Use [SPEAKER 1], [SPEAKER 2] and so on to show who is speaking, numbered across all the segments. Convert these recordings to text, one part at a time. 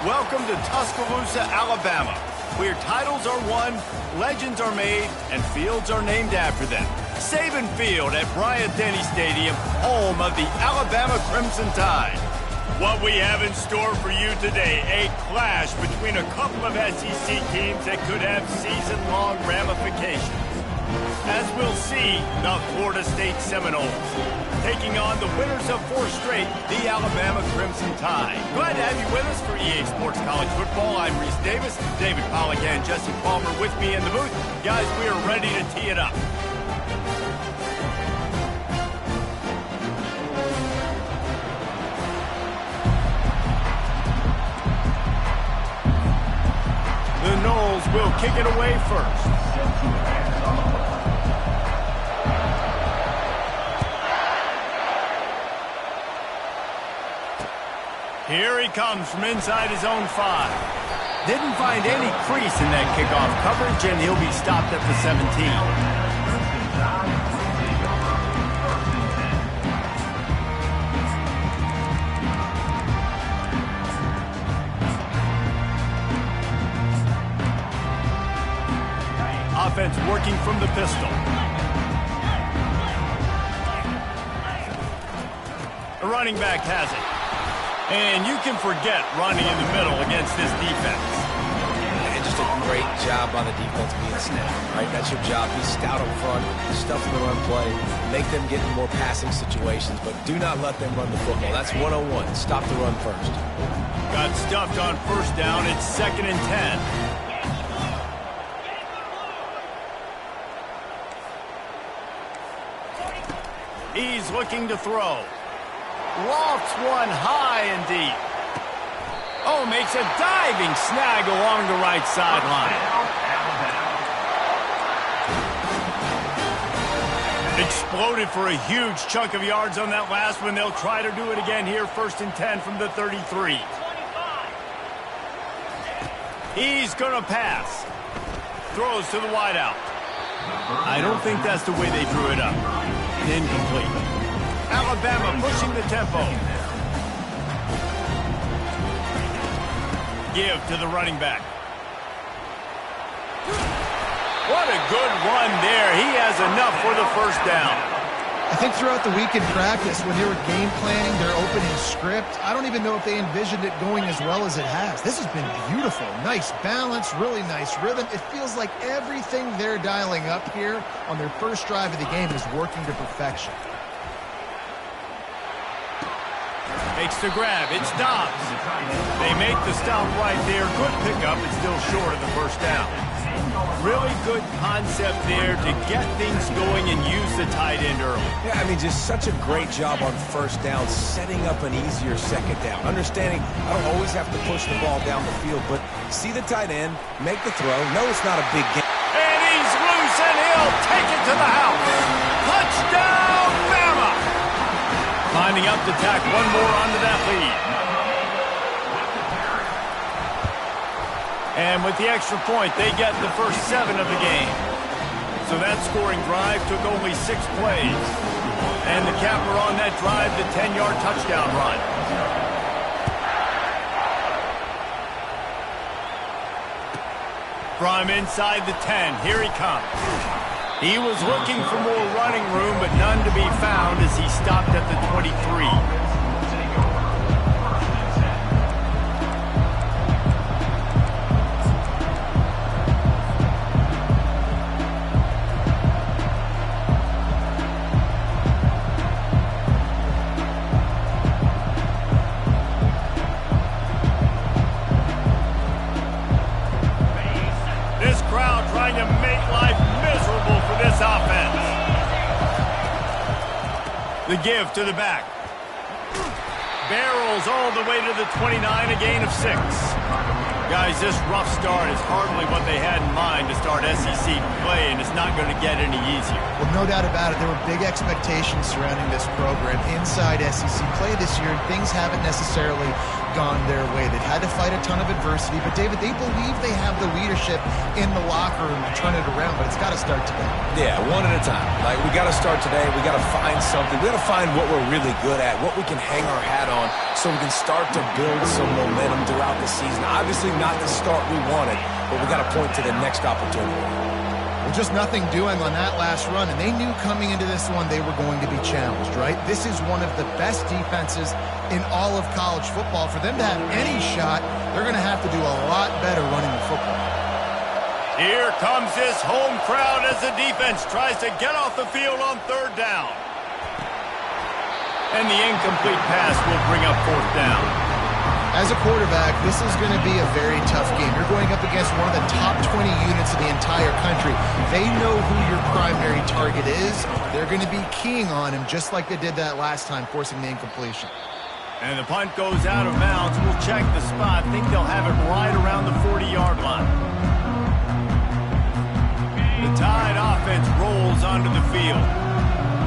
[SPEAKER 1] Welcome to Tuscaloosa, Alabama, where titles are won, legends are made, and fields are named after them. Saban Field at Bryant-Denny Stadium, home of the Alabama Crimson Tide. What we have in store for you today, a clash between a couple of SEC teams that could have season-long ramifications. As we'll see, the Florida State Seminoles taking on the winners of 4 straight, the Alabama Crimson Tide. Glad to have you with us for EA Sports College Football. I'm Reese Davis, David Pollack and Jesse Palmer with me in the booth. Guys, we are ready to tee it up. The Noles will kick it away first. Here he comes from inside his own 5. Didn't find any crease in that kickoff coverage, and he'll be stopped at the 17. Offense working from the pistol. The running back has it. And you can forget running in the middle against this defense.
[SPEAKER 2] And just a great job by the defense being snapped, right? That's your job. Be stout up front, stuff in the run play, make them get in more passing situations, but do not let them run the football. That's 101. Stop the run first.
[SPEAKER 1] Got stuffed on first down. It's 2nd and 10. He's looking to throw. Lofts one high and deep. Oh, makes a diving snag along the right sideline. Exploded for a huge chunk of yards on that last one. They'll try to do it again here, 1st and 10 from the 33. He's going to pass. Throws to the wideout. I don't think that's the way they drew it up. Incomplete. Alabama pushing the tempo. Give to the running back. What a good run there. He has enough for the first down.
[SPEAKER 3] I think throughout the week in practice, when they were game planning their opening script, I don't even know if they envisioned it going as well as it has. This has been beautiful. Nice balance, really nice rhythm. It feels like everything they're dialing up here on their first drive of the game is working to perfection.
[SPEAKER 1] Makes the grab. It's Dobbs. They make the stop right there. Good pickup. It's still short of the first down. Really good concept there to get things going and use the tight end early.
[SPEAKER 2] Yeah, I mean, just such a great job on first down, setting up an easier second down. Understanding I don't always have to push the ball down the field, but see the tight end, make the throw. No, it's not a big game.
[SPEAKER 1] And he's loose, and he'll take it to the house. Touchdown, Bama! Lining up to tack one more onto that lead. And with the extra point, they get the first 7 of the game. So that scoring drive took only 6 plays. And the capper on that drive, the 10-yard touchdown run. From inside the 10, here he comes. He was looking for more running room, but none to be found as he stopped at the 23. This crowd trying to make life miserable for this offense. The give to the back. Barrels all the way to the 29, a gain of 6. Guys, this rough start is hardly what they had in mind to start SEC play, and it's not going to get any easier.
[SPEAKER 3] Well, no doubt about it. There were big expectations surrounding this program inside SEC play this year, and things haven't necessarily gone their way. They've had to fight a ton of adversity. But, David, they believe they have the leadership in the locker room to turn it around, but it's got to start today.
[SPEAKER 2] Yeah, one at a time. Like, we got to start today. We got to find something. We got to find what we're really good at, what we can hang our hat on, so we can start to build some momentum throughout the season. Obviously not the start we wanted, but we got to point to the next opportunity.
[SPEAKER 3] Well, just nothing doing on that last run, and they knew coming into this one they were going to be challenged, right? This is one of the best defenses in all of college football. For them to have any shot, they're going to have to do a lot better running the football.
[SPEAKER 1] Here comes this home crowd as the defense tries to get off the field on third down. And the incomplete pass will bring up fourth down.
[SPEAKER 3] As a quarterback, this is going to be a very tough game. You're going up against one of the top 20 units of the entire country. They know who your primary target is. They're going to be keying on him just like they did that last time, forcing the incompletion.
[SPEAKER 1] And the punt goes out of bounds. We'll check the spot. Think they'll have it right around the 40-yard line. The Tide offense rolls onto the field.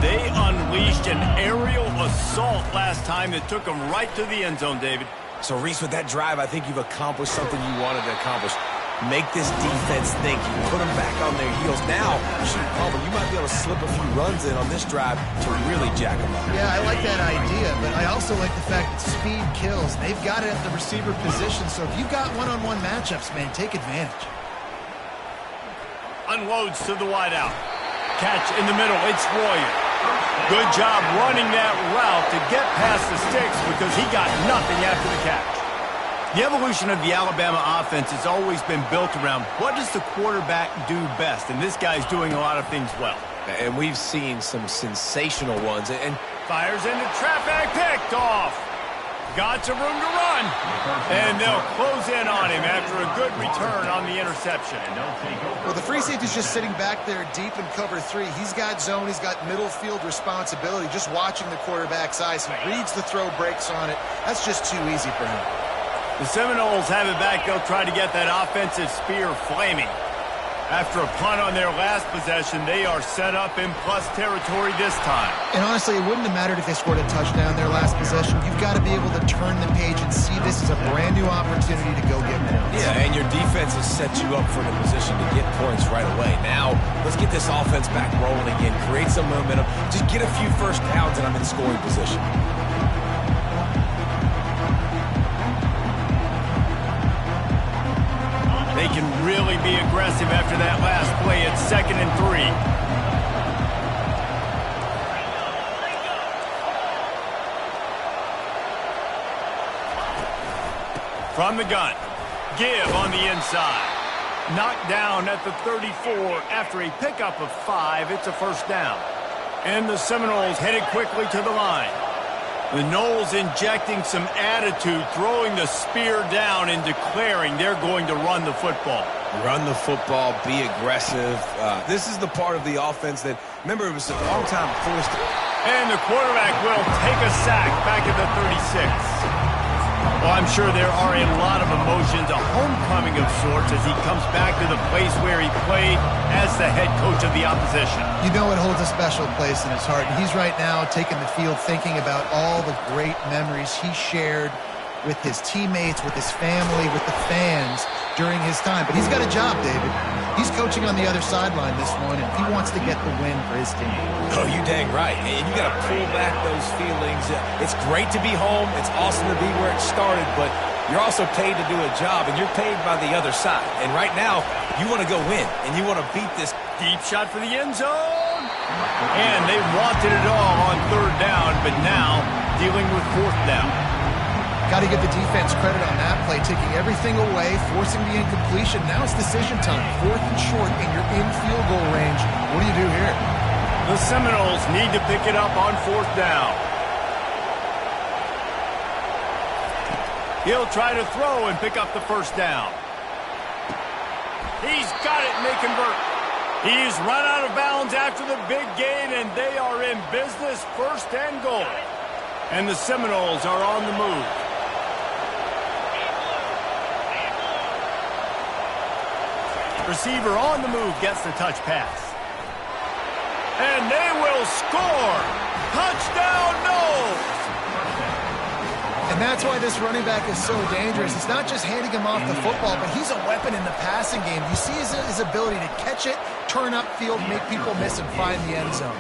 [SPEAKER 1] They unleashed an aerial assault last time that took them right to the end zone, David.
[SPEAKER 2] So, Reese, with that drive, I think you've accomplished something you wanted to accomplish. Make this defense think. You put them back on their heels. Now, you might be able to slip a few runs in on this drive to really jack them up.
[SPEAKER 3] Yeah, I like that idea, but I also like the fact that speed kills. They've got it at the receiver position, so if you've got one-on-one matchups, man, take advantage.
[SPEAKER 1] Unloads to the wideout. Catch in the middle. It's Royer. Good job running that route to get past the sticks because he got nothing after the catch. The evolution of the Alabama offense has always been built around what does the quarterback do best, and this guy's doing a lot of things well.
[SPEAKER 2] And we've seen some sensational ones. And
[SPEAKER 1] fires into traffic, picked off. Got some room to run. And they'll close in on him after a good return on the interception.
[SPEAKER 3] Well, the free safety's just sitting back there deep in cover three. He's got zone. He's got middle field responsibility. Just watching the quarterback's eyes. He reads the throw, breaks on it. That's just too easy for him.
[SPEAKER 1] The Seminoles have it back. They'll try to get that offensive spear flaming. After a punt on their last possession, they are set up in plus territory this time.
[SPEAKER 3] And honestly, it wouldn't have mattered if they scored a touchdown their last possession. You've got to be able to turn the page and see this as a brand new opportunity to go get points.
[SPEAKER 2] Yeah, and your defense has set you up for the position to get points right away. Now, let's get this offense back rolling again, create some momentum, just get a few first downs, and I'm in scoring position.
[SPEAKER 1] They can really be aggressive after that last play at 2nd and 3. From the gun, Give on the inside. Knocked down at the 34 after a pickup of 5. It's a first down. And the Seminoles headed quickly to the line. The Noles injecting some attitude, throwing the spear down and declaring they're going to run the football.
[SPEAKER 2] Run the football, be aggressive. This is the part of the offense that, remember, it was a long time forced.
[SPEAKER 1] And the quarterback will take a sack back at the 36. Well, I'm sure there are a lot of emotions, a homecoming of sorts as he comes back to the place where he played as the head coach of the opposition.
[SPEAKER 3] You know it holds a special place in his heart. And he's right now taking the field thinking about all the great memories he shared with his teammates, with his family, with the fans during his time. But he's got a job, David. He's coaching on the other sideline this one, and he wants to get the win for his team.
[SPEAKER 2] Oh, you dang right. And you got to pull back those feelings. It's great to be home. It's awesome to be where it started, but you're also paid to do a job, and you're paid by the other side. And right now, you want to go win, and you want to beat this.
[SPEAKER 1] Deep shot for the end zone. And they wanted it all on 3rd down, but now dealing with 4th down.
[SPEAKER 3] Got to give the defense credit on that play, taking everything away, forcing the incompletion. Now it's decision time. 4th and short, and you're in field goal range. What do you do here?
[SPEAKER 1] The Seminoles need to pick it up on 4th down. He'll try to throw and pick up the first down. He's got it, and they convert. He's run out of bounds after the big gain, and they are in business, 1st and goal. And the Seminoles are on the move. Receiver on the move gets the touch pass. And they will score. Touchdown, Noles.
[SPEAKER 3] And that's why this running back is so dangerous. It's not just handing him off the football, but he's a weapon in the passing game. You see his ability to catch it, turn upfield, make people miss, and find the end zone.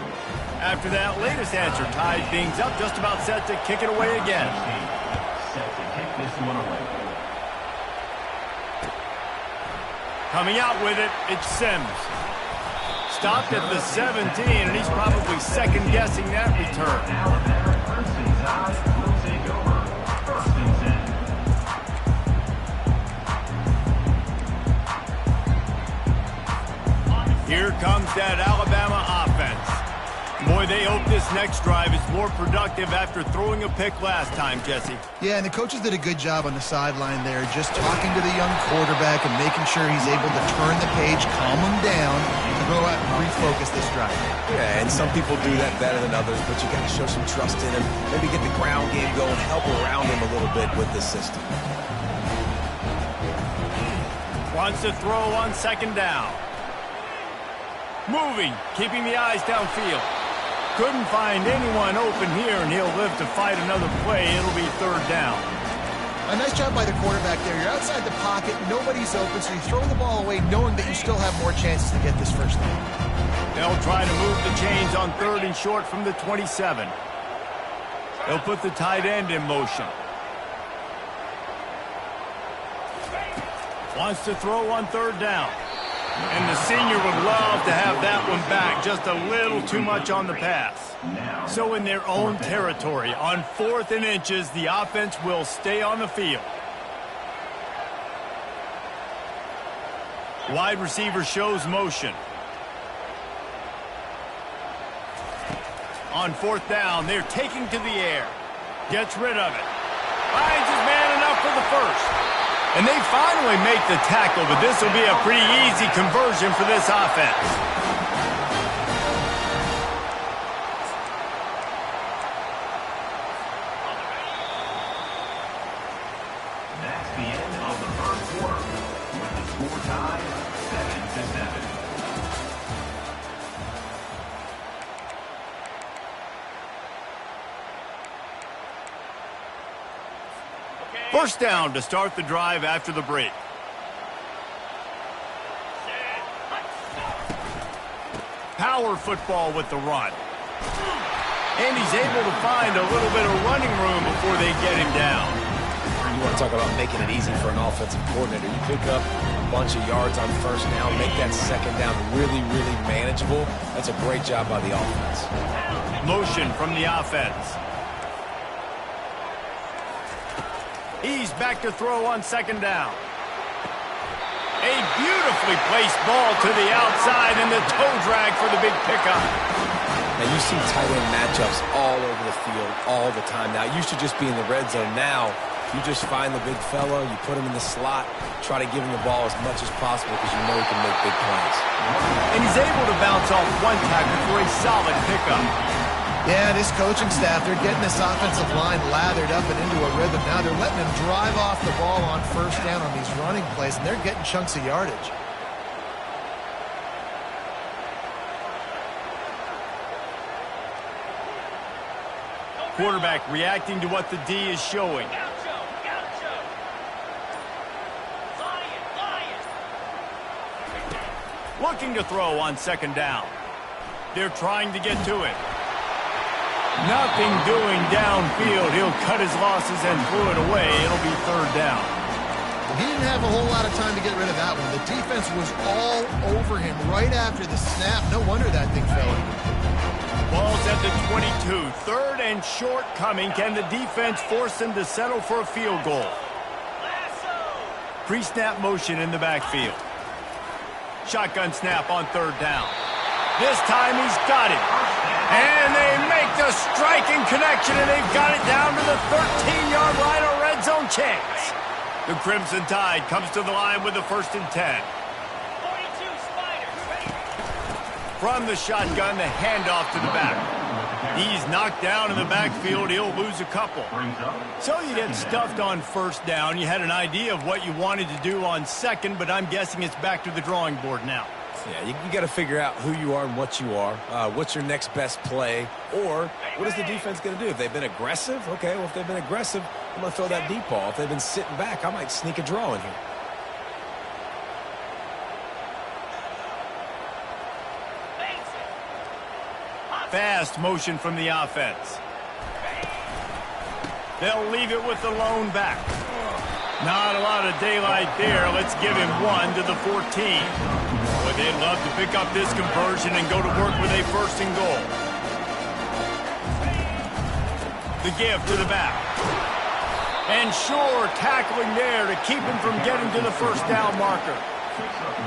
[SPEAKER 1] After that latest answer tied things up, just about set to kick it away again.
[SPEAKER 4] Set to kick this one away.
[SPEAKER 1] Coming out with it, it's Sims. Stopped at the 17, and he's probably second-guessing that return. Here comes that Alabama offense. Boy, they hope this next drive is more productive after throwing a pick last time, Jesse.
[SPEAKER 3] Yeah, and the coaches did a good job on the sideline there, just talking to the young quarterback and making sure he's able to turn the page, calm him down, to go out and refocus this drive.
[SPEAKER 2] Yeah, and some people do that better than others, but you got to show some trust in him. Maybe get the ground game going, help around him a little bit with this system.
[SPEAKER 1] Wants to throw on second down. Moving, keeping the eyes downfield. Couldn't find anyone open here, and he'll live to fight another play. It'll be third down.
[SPEAKER 3] A nice job by the quarterback there. You're outside the pocket, nobody's open, so you throw the ball away knowing that you still have more chances to get this first down.
[SPEAKER 1] They'll try to move the chains on third and short from the 27. They'll put the tight end in motion. Wants to throw on third down. And the senior would love to have that one back. Just a little too much on the pass. So in their own territory, on 4th and inches, the offense will stay on the field. Wide receiver shows motion. On 4th down, they're taking to the air. Gets rid of it. Finds his man enough for the first. And they finally make the tackle, but this will be a pretty easy conversion for this offense.
[SPEAKER 4] That's the end of the first quarter. With the score tied 7-7.
[SPEAKER 1] First down to start the drive after the break. Power football with the run. And he's able to find a little bit of running room before they get him down.
[SPEAKER 2] You want to talk about making it easy for an offensive coordinator. You pick up a bunch of yards on first down, make that second down really, really manageable. That's a great job by the offense.
[SPEAKER 1] Motion from the offense. He's back to throw on second down. A beautifully placed ball to the outside and the toe drag for the big pickup.
[SPEAKER 2] Now, you see tight end matchups all over the field all the time now. It used to just be in the red zone. Now, you just find the big fella, you put him in the slot, try to give him the ball as much as possible because you know he can make big plays.
[SPEAKER 1] And he's able to bounce off one tackle for a solid pickup.
[SPEAKER 3] Yeah, this coaching staff, they're getting this offensive line lathered up and into a rhythm. Now they're letting them drive off the ball on first down on these running plays, and they're getting chunks of yardage.
[SPEAKER 1] Quarterback reacting to what the D is showing. Looking to throw on second down. They're trying to get to it. Nothing doing downfield. He'll cut his losses and throw it away. It'll be third down.
[SPEAKER 3] He didn't have a whole lot of time to get rid of that one. The defense was all over him right after the snap. No wonder that thing fell.
[SPEAKER 1] Ball's at the 22. Third and short coming. Can the defense force them to settle for a field goal? Pre-snap motion in the backfield. Shotgun snap on third down. This time he's got it. And they make the striking connection, and they've got it down to the 13-yard line, a red zone chance. The Crimson Tide comes to the line with the 1st and 10. From the shotgun, the handoff to the back. He's knocked down in the backfield. He'll lose a couple. So you get stuffed on first down. You had an idea of what you wanted to do on second, but I'm guessing it's back to the drawing board now.
[SPEAKER 2] Yeah, you got to figure out who you are and what you are. What's your next best play? Or what is the defense going to do? If they've been aggressive, okay, well, if they've been aggressive, I'm going to throw that deep ball. If they've been sitting back, I might sneak a draw in here.
[SPEAKER 1] Fast motion from the offense. They'll leave it with the lone back. Not a lot of daylight there. Let's give him 1 to the 14. Boy, they'd love to pick up this conversion and go to work with a first and goal. The give to the back. And sure, tackling there to keep him from getting to the first down marker.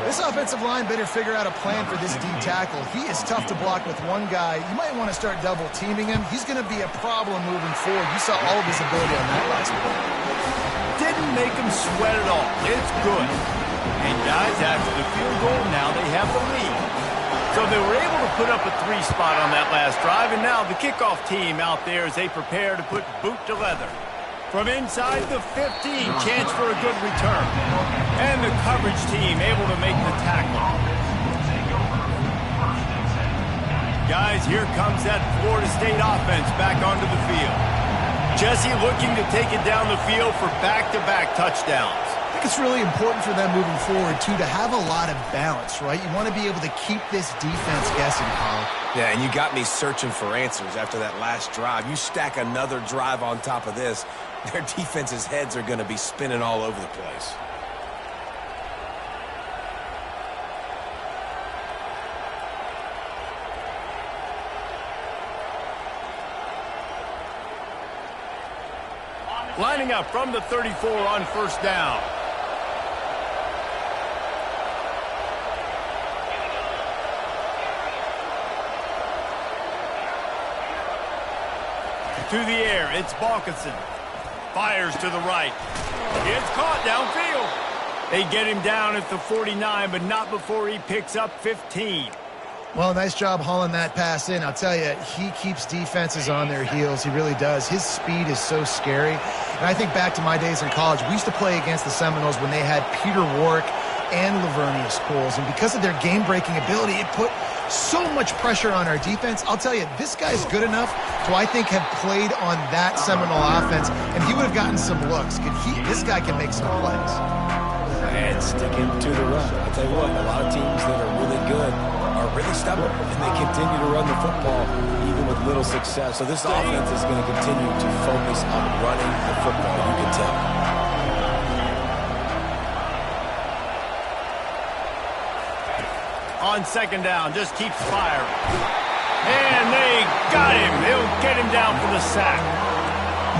[SPEAKER 3] This offensive line better figure out a plan for this D tackle. He is tough to block with one guy. You might want to start double teaming him. He's going to be a problem moving forward. You saw all of his ability on that last play.
[SPEAKER 1] Didn't make him sweat at all. It's good. And guys, after the field goal, now they have the lead. So they were able to put up a 3 spot on that last drive, and now the kickoff team out there as they prepare to put boot to leather. From inside the 15, chance for a good return. And the coverage team able to make the tackle. Guys, here comes that Florida State offense back onto the field. Jesse looking to take it down the field for back-to-back touchdowns.
[SPEAKER 3] I think it's really important for them moving forward, too, to have a lot of balance, right? You want to be able to keep this defense guessing, Kyle.
[SPEAKER 2] Yeah, and you got me searching for answers after that last drive. You stack another drive on top of this, their defense's heads are going to be spinning all over the place.
[SPEAKER 1] Lining up from the 34 on first down. To the air, it's Balkinson. Fires to the right. It's caught downfield. They get him down at the 49, but not before he picks up 15.
[SPEAKER 3] Well, nice job hauling that pass in. I'll tell you, he keeps defenses on their heels. He really does. His speed is so scary. And I think back to my days in college. We used to play against the Seminoles when they had Peter Warrick and Lavernius Coles. And because of their game-breaking ability, it put so much pressure on our defense. I'll tell you, this guy's good enough to, I think, have played on that Seminole offense, and he would have gotten some looks. This guy can make some plays.
[SPEAKER 2] And sticking to the run. I'll tell you what, a lot of teams that are really good are really stubborn, and they continue to run the football even with little success. So this offense is going to continue to focus on running the football, you can tell.
[SPEAKER 1] On second down, just keeps firing. And they got him. They'll get him down for the sack.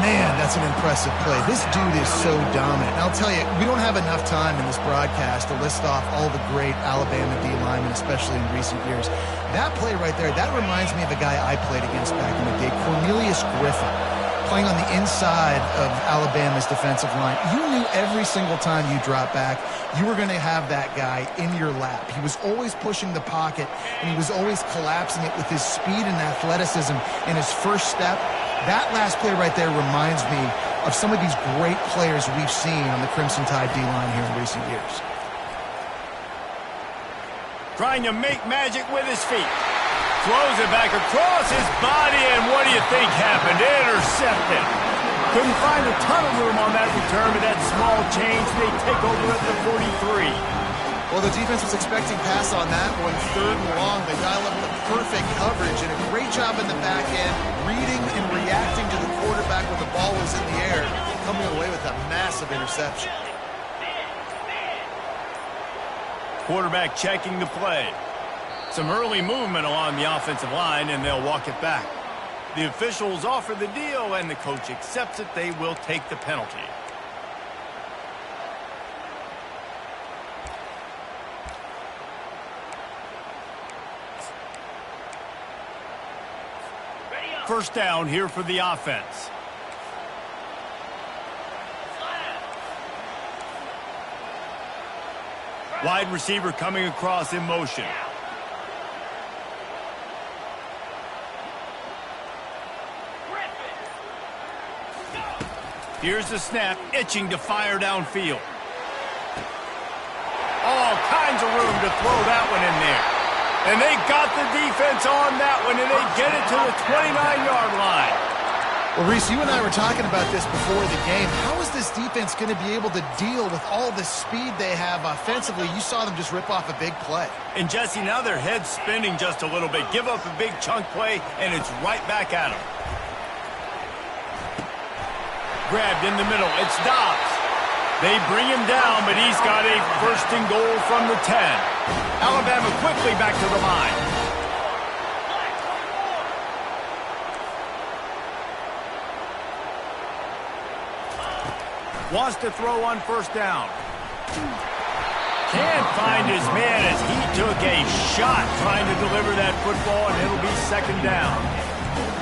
[SPEAKER 3] Man, that's an impressive play. This dude is so dominant. And I'll tell you, we don't have enough time in this broadcast to list off all the great Alabama D linemen, especially in recent years. That play right there, that reminds me of a guy I played against back in the day, Cornelius Griffin, playing on the inside of Alabama's defensive line. You knew every single time you dropped back, you were going to have that guy in your lap. He was always pushing the pocket, and he was always collapsing it with his speed and athleticism in his first step. That last play right there reminds me of some of these great players we've seen on the Crimson Tide D-line here in recent years.
[SPEAKER 1] Trying to make magic with his feet. Throws it back across his body, and what do you think happened? Intercepted. Couldn't find a ton of room on that return, but that small change, they take over at the 43.
[SPEAKER 3] Well, the defense was expecting pass on that one, 3rd and long. They dial up the perfect coverage and a great job in the back end, reading and reacting to the quarterback when the ball was in the air, coming away with a massive interception.
[SPEAKER 1] Quarterback checking the play. Some early movement along the offensive line, and they'll walk it back. The officials offer the deal, and the coach accepts it. They will take the penalty. First down here for the offense. Wide receiver coming across in motion. Here's the snap, itching to fire downfield. All kinds of room to throw that one in there. And they got the defense on that one, and they get it to the 29-yard line.
[SPEAKER 3] Well, Reese, you and I were talking about this before the game. How is this defense going to be able to deal with all the speed they have offensively? You saw them just rip off a big play.
[SPEAKER 1] And, Jesse, now their head's spinning just a little bit. Give up a big chunk play, and it's right back at them. Grabbed in the middle. It's Dobbs. They bring him down, but he's got a first and goal from the 10. Alabama quickly back to the line. Wants to throw on first down. Can't find his man as he took a shot trying to deliver that football, and it'll be second down.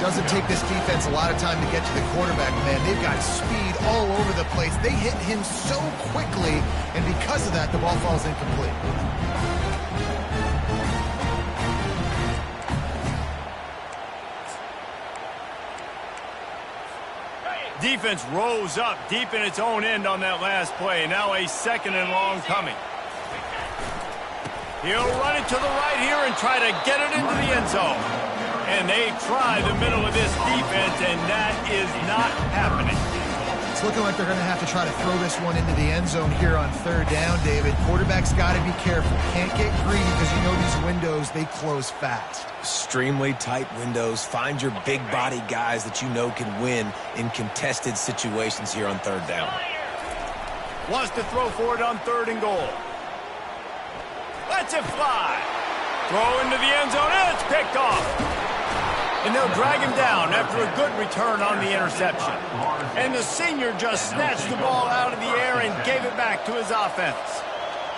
[SPEAKER 3] Doesn't take this defense a lot of time to get to the quarterback, man. They've got speed all over the place. They hit him so quickly, and because of that, the ball falls incomplete.
[SPEAKER 1] Defense rose up deep in its own end on that last play. Now a second and long coming. He'll run it to the right here and try to get it into the end zone. And they try the middle of this defense, and that is not happening.
[SPEAKER 3] It's looking like they're going to have to try to throw this one into the end zone here on third down, David. Quarterback's got to be careful. Can't get greedy because you know these windows, they close fast.
[SPEAKER 2] Extremely tight windows. Find your big body guys that you know can win in contested situations here on third down.
[SPEAKER 1] Wants to throw for it on third and goal. Lets it fly. Throw into the end zone, and it's picked off. And they'll drag him down after a good return on the interception. And the senior just snatched the ball out of the air and gave it back to his offense.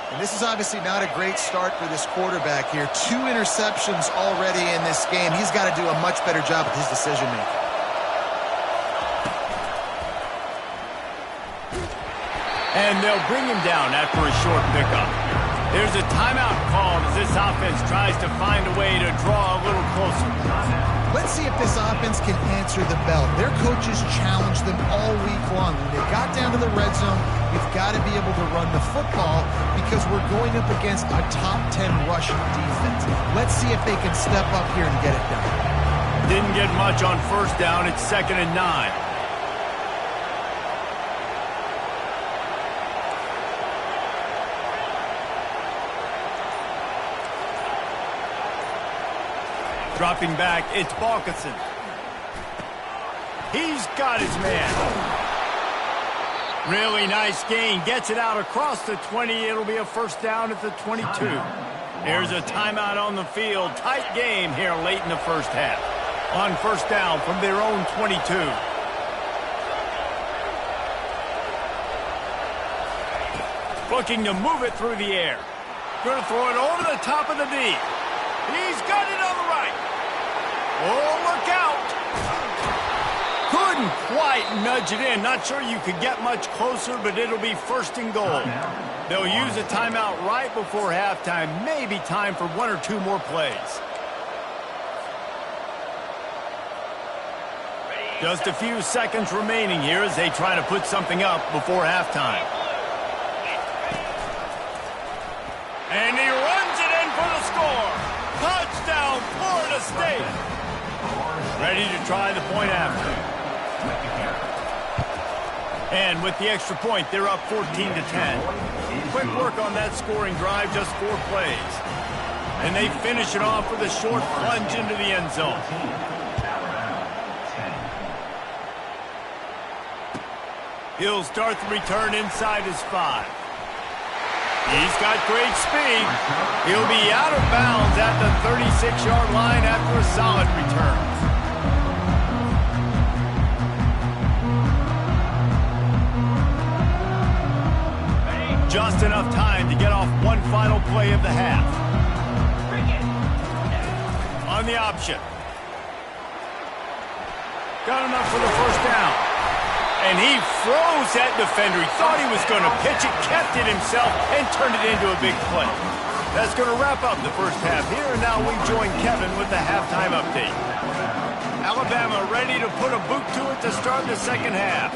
[SPEAKER 3] And this is obviously not a great start for this quarterback here. 2 interceptions already in this game. He's got to do a much better job with his decision-making.
[SPEAKER 1] And they'll bring him down after a short pickup. There's a timeout called as this offense tries to find a way to draw a little closer.
[SPEAKER 3] Let's see if this offense can answer the bell. Their coaches challenged them all week long. When they got down to the red zone, you've got to be able to run the football because we're going up against a top 10 rushing defense. Let's see if they can step up here and get it done.
[SPEAKER 1] Didn't get much on first down. It's 2nd and 9. Dropping back, it's Balkinson. He's got his man. Really nice gain. Gets it out across the 20. It'll be a first down at the 22. There's a timeout on the field. Tight game here late in the first half. On first down from their own 22. Looking to move it through the air. Going to throw it over the top of the D. He's got it on the right. Oh, look out. Couldn't quite nudge it in. Not sure you could get much closer, but it'll be first and goal. They'll use a timeout right before halftime. Maybe time for 1 or 2 more plays. Just a few seconds remaining here as they try to put something up before halftime. And he runs it in for the score. Touchdown, Florida State. Ready to try the point after. And with the extra point, they're up 14-10. Quick work on that scoring drive, just 4 plays. And they finish it off with a short plunge into the end zone. He'll start the return inside his 5. He's got great speed. He'll be out of bounds at the 36-yard line after a solid return. Just enough time to get off one final play of the half. On the option. Got enough for the first down. And he froze that defender. He thought he was going to pitch it, kept it himself, and turned it into a big play. That's going to wrap up the first half here, and now we join Kevin with the halftime update. Alabama ready to put a boot to it to start the second half.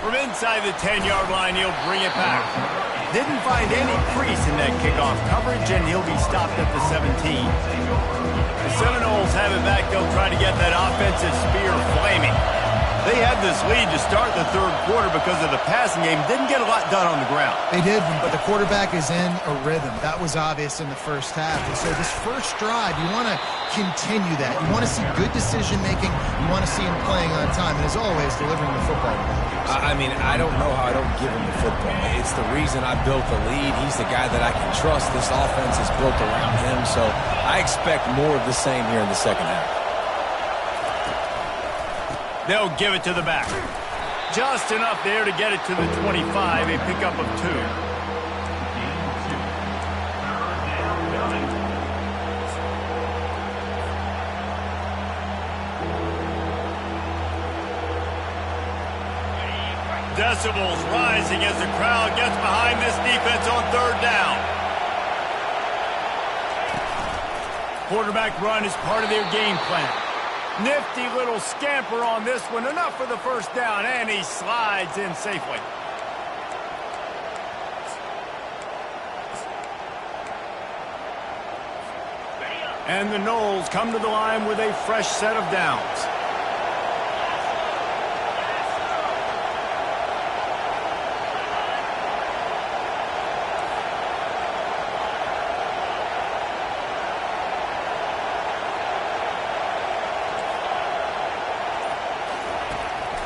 [SPEAKER 1] From inside the 10-yard line, he'll bring it back. Didn't find any crease in that kickoff coverage, and he'll be stopped at the 17. The Seminoles have it back. They'll try to get that offensive spear flaming. They had this lead to start the third quarter because of the passing game. Didn't get a lot done on the ground.
[SPEAKER 3] They did, but the quarterback is in a rhythm. That was obvious in the first half. And so this first drive, you want to continue that. You want to see good decision-making. You want to see him playing on time. And as always, delivering the football.
[SPEAKER 2] I mean, I don't know how I don't give him the football. It's the reason I built the lead. He's the guy that I can trust. This offense is built around him. So I expect more of the same here in the second half.
[SPEAKER 1] They'll give it to the back. Just enough there to get it to the 25, a pickup of 2. Decibels rising as the crowd gets behind this defense on third down. Quarterback run is part of their game plan. Nifty little scamper on this one. Enough for the first down, and he slides in safely. And the Noles come to the line with a fresh set of downs.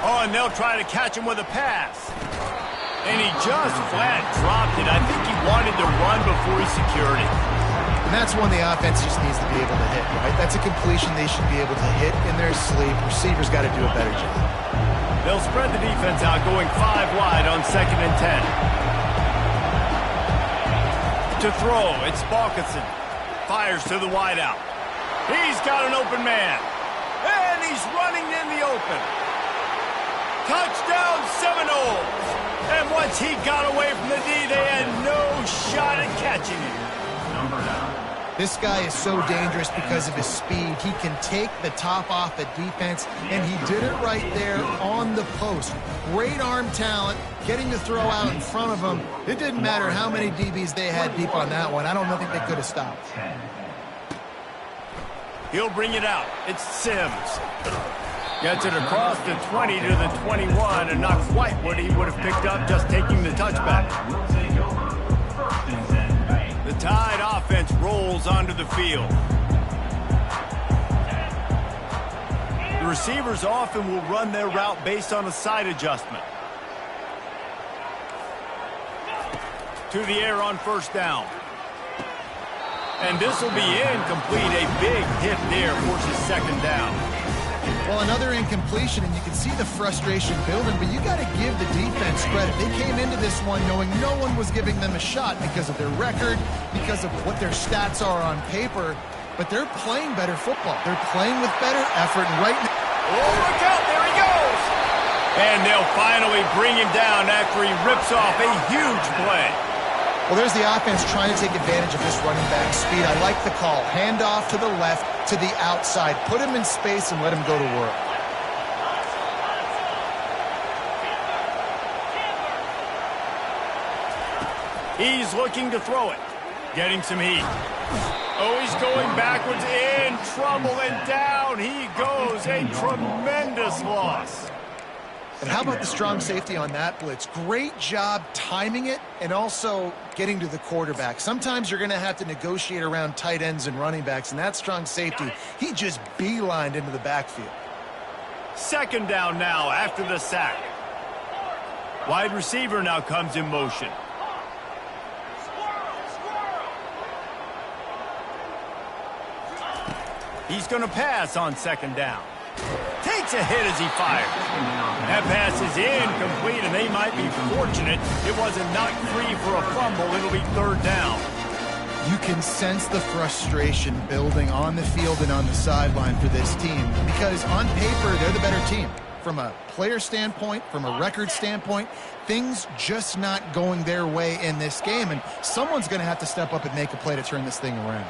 [SPEAKER 1] Oh, and they'll try to catch him with a pass. And he just flat dropped it. I think he wanted to run before he secured it.
[SPEAKER 3] And that's one the offense just needs to be able to hit, right? That's a completion they should be able to hit in their sleep. Receivers got to do a better job.
[SPEAKER 1] They'll spread the defense out, going 5 wide on 2nd and 10. To throw, it's Balkinson. Fires to the wideout. He's got an open man. And he's running in the open. Touchdown Seminoles! And once he got away from the D, they had no shot at catching him.
[SPEAKER 3] This guy is so dangerous because of his speed. He can take the top off the defense, and he did it right there on the post. Great arm talent, getting the throw out in front of him. It didn't matter how many DBs they had deep on that one. I don't think they could have stopped.
[SPEAKER 1] He'll bring it out. It's Sims. Gets it across the 20 to the 21, and not quite what he would have picked up just taking the touchback. The Tide offense rolls onto the field. The receivers often will run their route based on a side adjustment. To the air on first down. And this will be incomplete. A big hit there forces 2nd down.
[SPEAKER 3] Well, another incompletion, and you can see the frustration building, but you got to give the defense credit. They came into this one knowing no one was giving them a shot because of their record, because of what their stats are on paper, but they're playing better football. They're playing with better effort, and right now...
[SPEAKER 1] Oh, look out, there he goes! And they'll finally bring him down after he rips off a huge play.
[SPEAKER 3] Well, there's the offense trying to take advantage of this running back speed. I like the call. Hand off to the left, to the outside. Put him in space and let him go to work.
[SPEAKER 1] He's looking to throw it. Getting some heat. Oh, he's going backwards, in trouble, and down he goes. A tremendous loss.
[SPEAKER 3] And how about the strong safety on that blitz? Great job timing it and also getting to the quarterback. Sometimes you're going to have to negotiate around tight ends and running backs, and that strong safety, he just beelined into the backfield.
[SPEAKER 1] 2nd down now after the sack. Wide receiver now comes in motion. He's going to pass on 2nd down. Takes a hit as he fires. That pass is incomplete, and they might be fortunate it wasn't knocked free for a fumble. It'll be 3rd down.
[SPEAKER 3] You can sense the frustration building on the field and on the sideline for this team because on paper, they're the better team. From a player standpoint, from a record standpoint, things just not going their way in this game, and someone's going to have to step up and make a play to turn this thing around.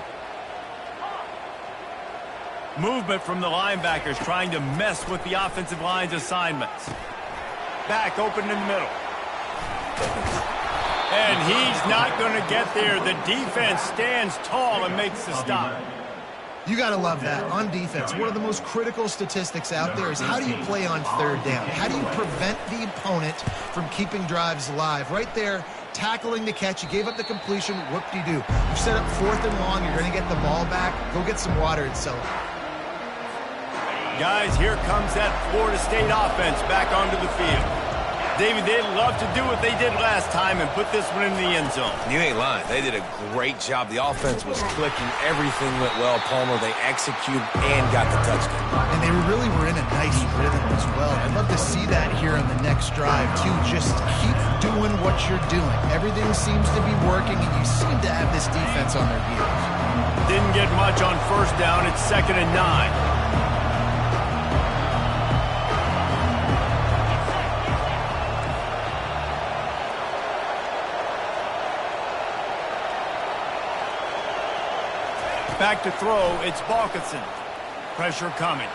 [SPEAKER 1] Movement from the linebackers trying to mess with the offensive line's assignments. Back open in the middle. And he's not going to get there. The defense stands tall and makes the stop.
[SPEAKER 3] You got to love that. On defense, one of the most critical statistics out there is how do you play on third down? How do you prevent the opponent from keeping drives alive? Right there, tackling the catch. You gave up the completion. Whoop-de-doo. You set up 4th and long. You're going to get the ball back. Go get some water and sell it.
[SPEAKER 1] Guys, here comes that Florida State offense back onto the field. David, they'd love to do what they did last time and put this one in the end zone.
[SPEAKER 2] You ain't lying. They did a great job. The offense was clicking. Everything went well, Palmer. They executed and got the touchdown.
[SPEAKER 3] And they really were in a nice rhythm as well. I'd love to see that here on the next drive, too. Just keep doing what you're doing. Everything seems to be working, and you seem to have this defense on their heels.
[SPEAKER 1] Didn't get much on first down. It's 2nd and 9. Back to throw, it's Balkinson. Pressure coming.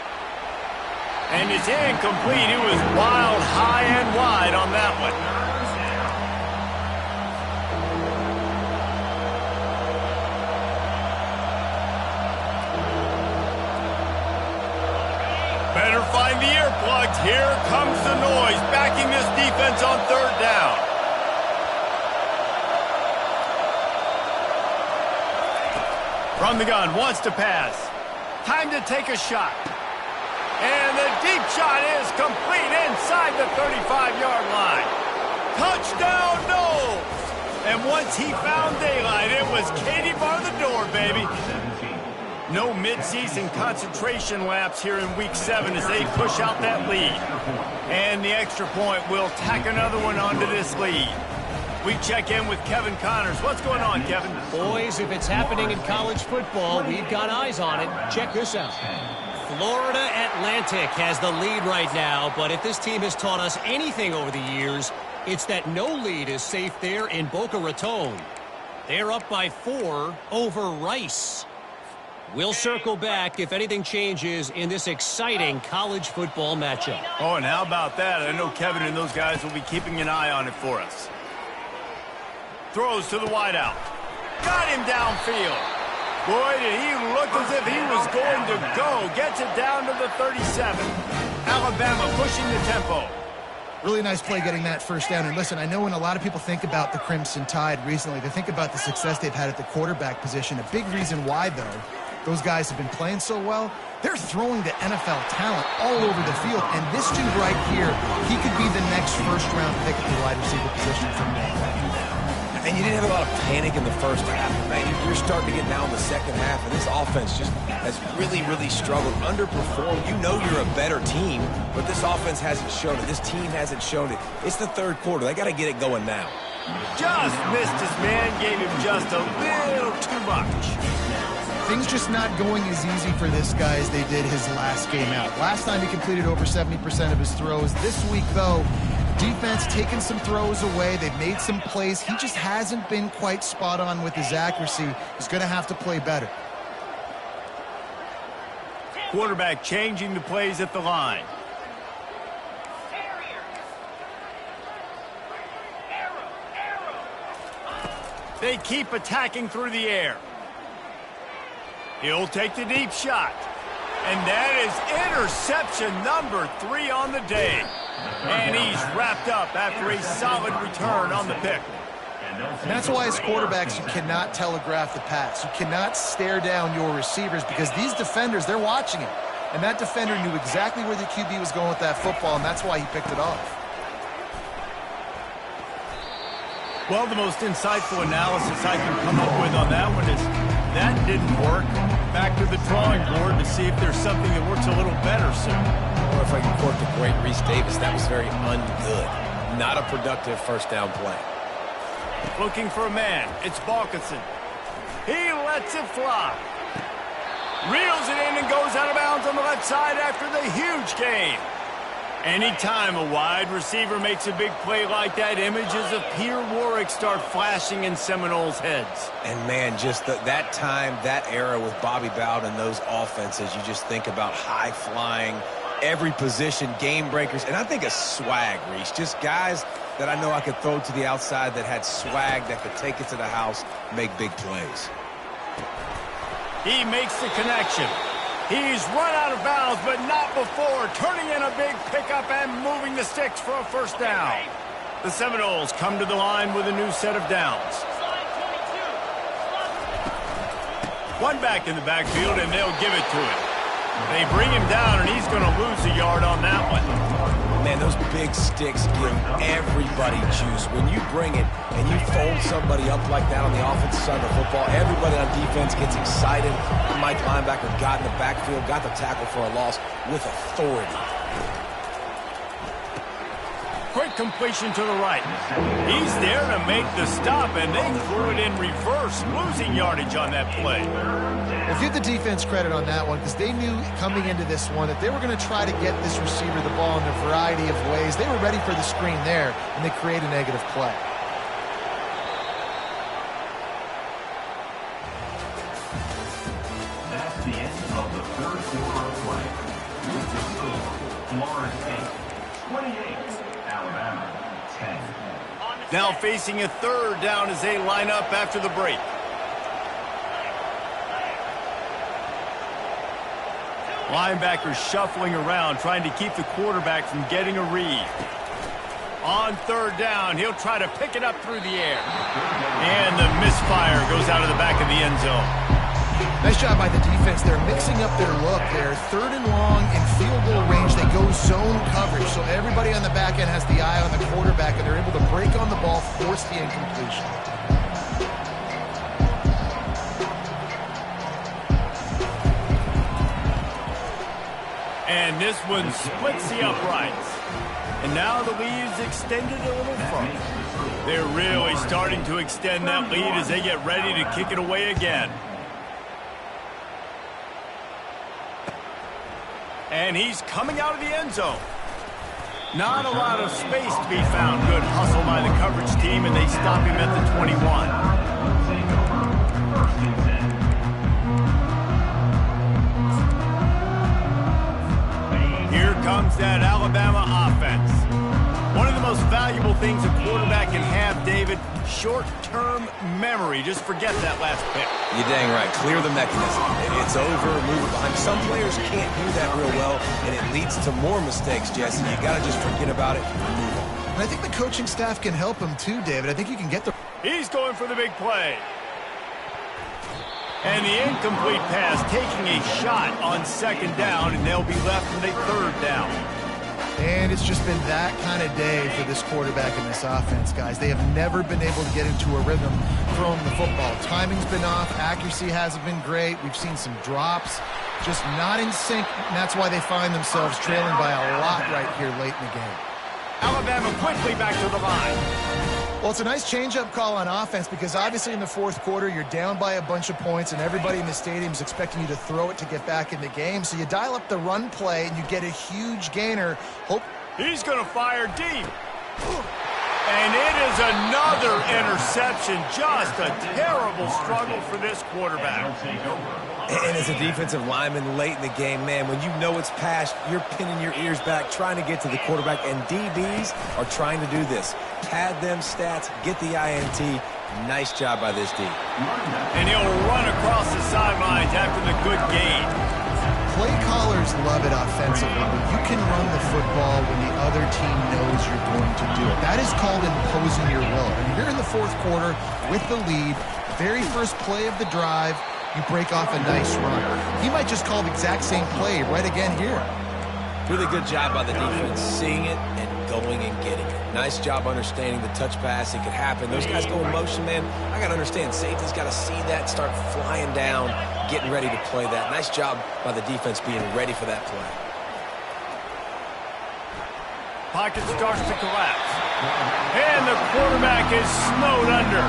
[SPEAKER 1] And it's incomplete. It was wild, high and wide on that one. Better find the earplugs. Here comes the noise, backing this defense on 3rd down. From the gun, wants to pass. Time to take a shot. And the deep shot is complete inside the 35-yard line. Touchdown, Noles! And once he found daylight, it was Katie bar the door, baby. No midseason concentration laps here in Week 7 as they push out that lead. And the extra point will tack another one onto this lead. We check in with Kevin Connors. What's going on, Kevin?
[SPEAKER 5] Boys, if it's happening in college football, we've got eyes on it. Check this out. Florida Atlantic has the lead right now, but if this team has taught us anything over the years, it's that no lead is safe there in Boca Raton. They're up by 4 over Rice. We'll circle back if anything changes in this exciting college football matchup.
[SPEAKER 1] Oh, and how about that? I know Kevin and those guys will be keeping an eye on it for us. Throws to the wideout. Got him downfield. Boy, did he look as if he was going to go. Gets it down to the 37. Alabama pushing the tempo.
[SPEAKER 3] Really nice play getting that first down. And listen, I know when a lot of people think about the Crimson Tide recently, they think about the success they've had at the quarterback position. A big reason why, though, those guys have been playing so well, they're throwing to NFL talent all over the field. And this dude right here, he could be the next first-round pick at the wide receiver position for me.
[SPEAKER 2] And you didn't have a lot of panic in the first half. Man, you're starting to get now in the second half, and this offense just has really, really struggled, underperformed. You know you're a better team, but this offense hasn't shown it. This team hasn't shown it. It's the 3rd quarter. They got to get it going now.
[SPEAKER 1] Just missed his man, gave him just a little too much.
[SPEAKER 3] Things just not going as easy for this guy as they did his last game out. Last time he completed over 70% of his throws. This week, though, defense taking some throws away. They've made some plays. He just hasn't been quite spot on with his accuracy. He's going to have to play better.
[SPEAKER 1] Quarterback changing the plays at the line. They keep attacking through the air. He'll take the deep shot. And that is interception number 3 on the day. And he's wrapped up after a solid return on the pick.
[SPEAKER 3] And that's why as quarterbacks, you cannot telegraph the pass. You cannot stare down your receivers because these defenders, they're watching it. And that defender knew exactly where the QB was going with that football, and that's why he picked it off.
[SPEAKER 1] Well, the most insightful analysis I can come up with on that one is that didn't work. Back to the drawing board to see if there's something that works a little better soon.
[SPEAKER 2] Or if I can quote the great Reese Davis, that was very ungood. Not a productive first down play.
[SPEAKER 1] Looking for a man. It's Balkinson. He lets it fly. Reels it in and goes out of bounds on the left side after the huge gain. Anytime a wide receiver makes a big play like that, images of Peter Warwick start flashing in Seminoles' heads.
[SPEAKER 2] And, man, just that time, that era with Bobby Bowden and those offenses, you just think about high-flying, every position, game breakers, and I think a swag, Reese. Just guys that I know I could throw to the outside that had swag that could take it to the house, make big plays.
[SPEAKER 1] He makes the connection. He's run out of bounds, but not before turning in a big pickup and moving the sticks for a first down. The Seminoles come to the line with a new set of downs. One back in the backfield, and they'll give it to him. They bring him down, and he's going to lose a yard on that one.
[SPEAKER 2] Man, those big sticks give everybody juice. When you bring it and you fold somebody up like that on the offensive side of the football, everybody on defense gets excited. Mike linebacker got in the backfield, got the tackle for a loss with authority.
[SPEAKER 1] Quick completion to the right. He's there to make the stop, and they threw it in reverse, losing yardage on that play.
[SPEAKER 3] Well, give the defense credit on that one because they knew coming into this one that they were going to try to get this receiver the ball in a variety of ways. They were ready for the screen there, and they create a negative play.
[SPEAKER 4] That's the end of the third quarter of play. With the score, Florida State 28, Alabama 10.
[SPEAKER 1] Now facing a third down as they line up after the break. Linebackers shuffling around, trying to keep the quarterback from getting a read. On third down, he'll try to pick it up through the air. And the misfire goes out of the back of the end zone.
[SPEAKER 3] Nice job by the defense. They're mixing up their look. They're third and long in field goal range. They go zone coverage, so everybody on the back end has the eye on the quarterback, and they're able to break on the ball, force the incompletion.
[SPEAKER 1] And this one splits the uprights. And now the lead is extended a little further. They're really starting to extend that lead as they get ready to kick it away again. And he's coming out of the end zone. Not a lot of space to be found. Good hustle by the coverage team, and they stop him at the 21. Here comes that Alabama offense. One of the most valuable things a quarterback can have, David, short-term memory. Just forget that last pick.
[SPEAKER 2] You're dang right. Clear the mechanism. It's over, move it behind. Some players can't do that real well, and it leads to more mistakes, Jesse. You got to just forget about it and move on.
[SPEAKER 3] And I think the coaching staff can help him too, David. I think you can get the...
[SPEAKER 1] He's going for the big play. And the incomplete pass taking a shot on second down, and they'll be left with a third down.
[SPEAKER 3] And it's just been that kind of day for this quarterback and this offense, guys. They have never been able to get into a rhythm throwing the football. Timing's been off. Accuracy hasn't been great. We've seen some drops. Just not in sync, and that's why they find themselves trailing by a lot right here late in the game.
[SPEAKER 1] Alabama quickly back to the line.
[SPEAKER 3] Well, it's a nice change-up call on offense because obviously in the fourth quarter, you're down by a bunch of points and everybody in the stadium is expecting you to throw it to get back in the game. So you dial up the run play and you get a huge gainer.
[SPEAKER 1] He's going to fire deep. And it is another interception. Just a terrible struggle for this quarterback.
[SPEAKER 2] And as a defensive lineman late in the game, man, when you know it's passed, you're pinning your ears back, trying to get to the quarterback, and DBs are trying to do this. Pad them stats, get the INT. Nice job by this D.
[SPEAKER 1] And he'll run across the sidelines after the good gain.
[SPEAKER 3] Play callers love it offensively. You can run the football when the other team knows you're going to do it. That is called imposing your will. And you're in the fourth quarter with the lead, very first play of the drive, you break off a nice run. He might just call the exact same play right again here.
[SPEAKER 2] Really good job by the defense, seeing it and going and getting it. Nice job understanding the touch pass. It could happen. Those guys go in motion, man. I got to understand, safety's got to see that, start flying down, getting ready to play that. Nice job by the defense being ready for that play.
[SPEAKER 1] Pocket starts to collapse. And the quarterback is snowed under.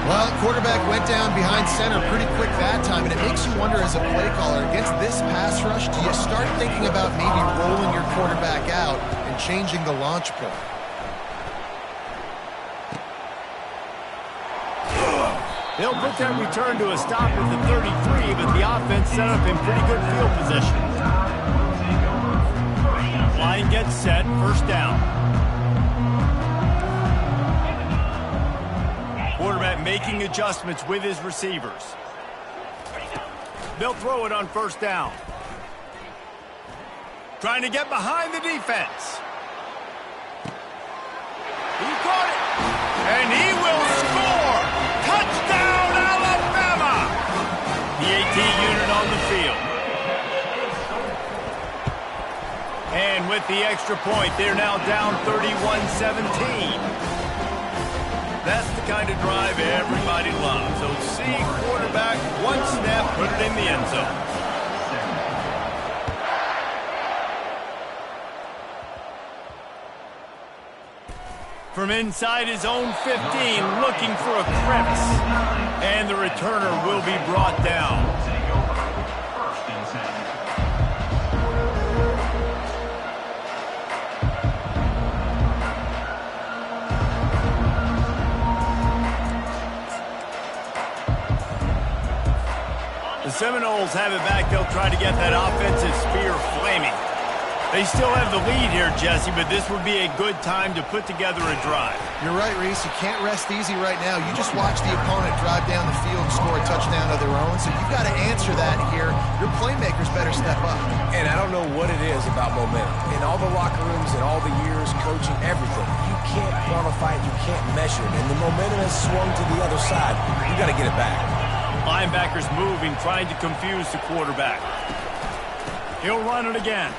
[SPEAKER 3] Well, quarterback went down behind center pretty quick that time, and it makes you wonder as a play caller, against this pass rush, do you start thinking about maybe rolling your quarterback out and changing the launch point?
[SPEAKER 1] They'll put that return to a stop at the 33, but the offense set up in pretty good field position. gets set, first down. Quarterback making adjustments with his receivers. They'll throw it on first down. Trying to get behind the defense. He caught it. And he will score. Touchdown, Alabama. The AT unit on the field. And with the extra point, they're now down 31-17. That's the kind of drive everybody loves. So see quarterback, one snap, put it in the end zone. From inside his own 15, looking for a crevice. And the returner will be brought down. The Seminoles have it back. They'll try to get that offensive spear flaming. They still have the lead here, Jesse, but this would be a good time to put together a drive.
[SPEAKER 3] You're right, Reese. You can't rest easy right now. You just watch the opponent drive down the field and score a touchdown of their own, so you've got to answer that here. Your playmakers better step up.
[SPEAKER 2] And I don't know what it is about momentum. In all the locker rooms and all the years coaching, everything, you can't quantify it, you can't measure it, and the momentum has swung to the other side. You got to get it back.
[SPEAKER 1] Linebackers moving, trying to confuse the quarterback. He'll run it again.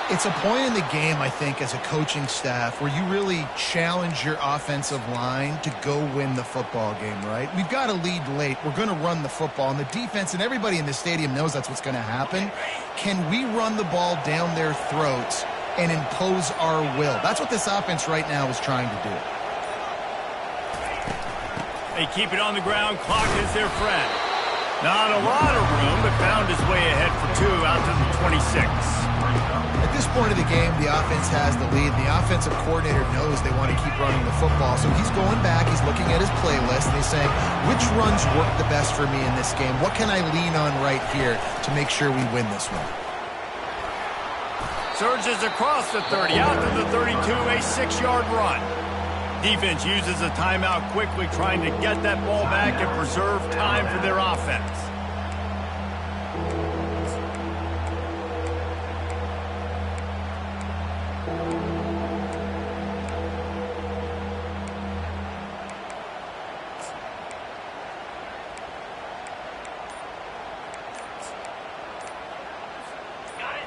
[SPEAKER 3] It's a point in the game, I think, as a coaching staff where you really challenge your offensive line to go win the football game, right? We've got to lead late. We're going to run the football. And the defense and everybody in the stadium knows that's what's going to happen. Can we run the ball down their throats and impose our will? That's what this offense right now is trying to do.
[SPEAKER 1] They keep it on the ground. Clock is their friend. Not a lot of room, but found his way ahead for two out to the 26.
[SPEAKER 3] At this point of the game, the offense has the lead. The offensive coordinator knows they want to keep running the football, so he's going back, he's looking at his playlist, and he's saying, which runs work the best for me in this game? What can I lean on right here to make sure we win this one?
[SPEAKER 1] Surges across the 30, out to the 32, a 6-yard run. Defense uses a timeout quickly, trying to get that ball back and preserve time for their offense.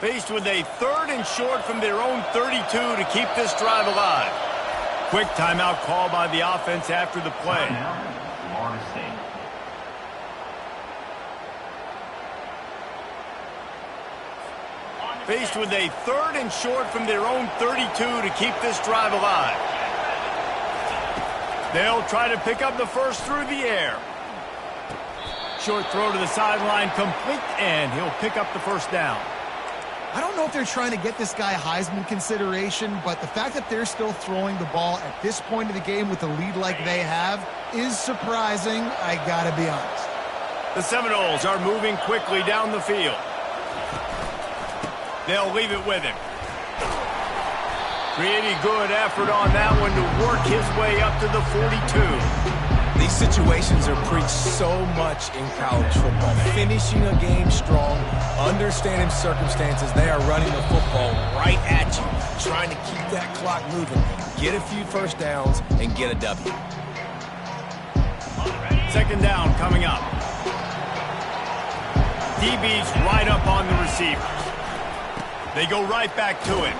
[SPEAKER 1] Faced with a 3rd and short from their own 32 to keep this drive alive. Quick timeout call by the offense after the play.
[SPEAKER 4] Florida State.
[SPEAKER 1] Faced with a 3rd and short from their own 32 to keep this drive alive. They'll try to pick up the first through the air. Short throw to the sideline, complete, and he'll pick up the first down.
[SPEAKER 3] I don't know if they're trying to get this guy Heisman consideration, but the fact that they're still throwing the ball at this point of the game with a lead like they have is surprising, I gotta be honest.
[SPEAKER 1] The Seminoles are moving quickly down the field. They'll leave it with him. Pretty good effort on that one to work his way up to the 42.
[SPEAKER 2] These situations are preached so much in college football. Finishing a game strong, understanding circumstances. They are running the football right at you, trying to keep that clock moving, get a few first downs, and get a W.
[SPEAKER 1] Second down coming up. DB's right up on the receivers. They go right back to him.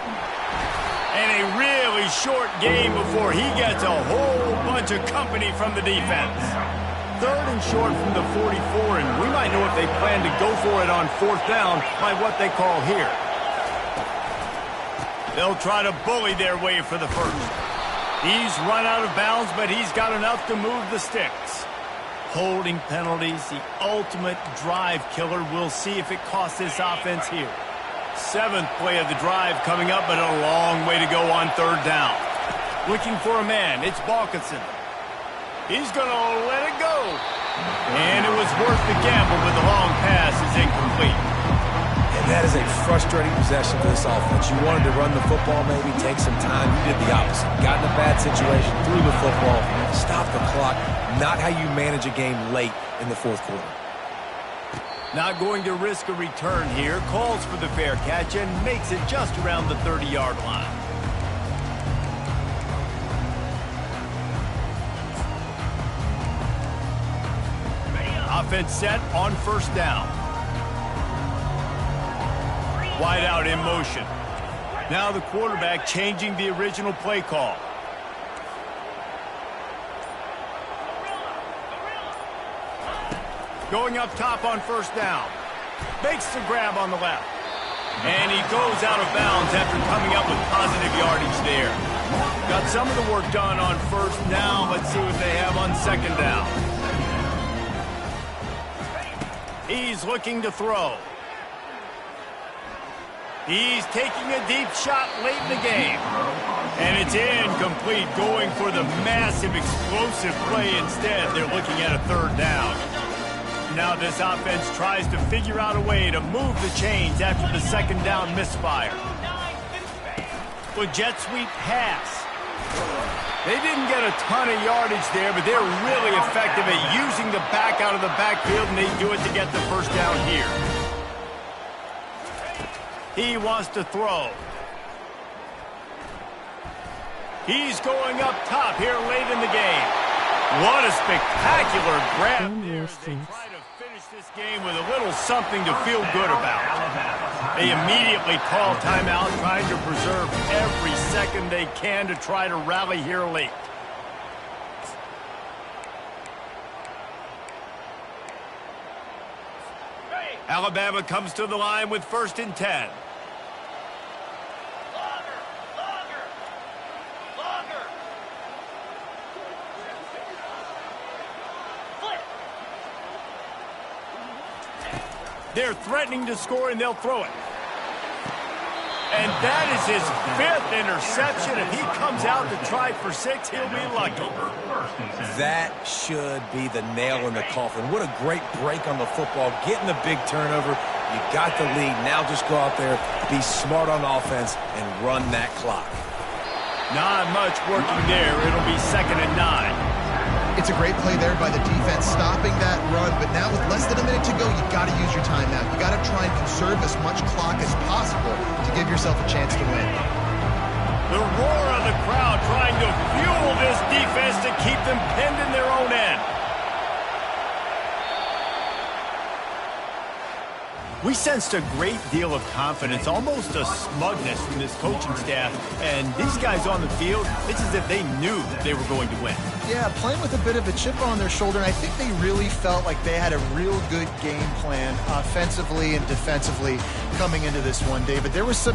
[SPEAKER 1] And a really short game before he gets a whole bunch of company from the defense. 3rd and short from the 44, and we might know if they plan to go for it on 4th down by what they call here. They'll try to bully their way for the first. He's run out of bounds, but he's got enough to move the sticks. Holding penalties, the ultimate drive killer. We'll see if it costs this offense here. 7th play of the drive coming up, but a long way to go on 3rd down. Looking for a man, it's Balkinson. He's going to let it go. And it was worth the gamble, but the long pass is incomplete.
[SPEAKER 2] And That is a frustrating possession for this offense. You wanted to run the football, maybe take some time. You did the opposite. Got in a bad situation, threw the football, stopped the clock. Not how you manage a game late in the fourth quarter.
[SPEAKER 1] Not going to risk a return here. Calls for the fair catch and makes it just around the 30-yard line. Offense set on first down. Wide out in motion. Now the quarterback changing the original play call. Going up top on first down. Makes the grab on the left. And he goes out of bounds after coming up with positive yardage there. Got some of the work done on first down. Let's see what they have on second down. He's looking to throw. He's taking a deep shot late in the game. And it's incomplete, going for the massive explosive play instead. They're looking at a third down. Now this offense tries to figure out a way to move the chains after the second down misfire. With jet sweep pass. They didn't get a ton of yardage there, but they're really effective at using the back out of the backfield, and they do it to get the first down here. He wants to throw. He's going up top here late in the game. What a spectacular grab there as they try to finish this game with a little something to feel good about. They immediately call timeout, trying to preserve every second they can to try to rally here late. Alabama comes to the line with 1st and 10. They're threatening to score, and they'll throw it. And that is his 5th interception. If he comes out to try for 6, he'll be lucky.
[SPEAKER 2] That should be the nail in the coffin. What a great break on the football. Getting the big turnover. You got the lead. Now just go out there, be smart on offense, and run that clock.
[SPEAKER 1] Not much working there. It'll be 2nd and 9.
[SPEAKER 3] It's a great play there by the defense, stopping that run. But now with less than a minute to go, you've got to use your timeout. You've got to try and conserve as much clock as possible to give yourself a chance to win.
[SPEAKER 1] The roar of the crowd trying to fuel this defense to keep them pinned in their own end. We sensed a great deal of confidence, almost a smugness from this coaching staff. And these guys on the field, it's as if they knew that they were going to win.
[SPEAKER 3] Yeah, playing with a bit of a chip on their shoulder, and I think they really felt like they had a real good game plan offensively and defensively coming into this one, David. There was some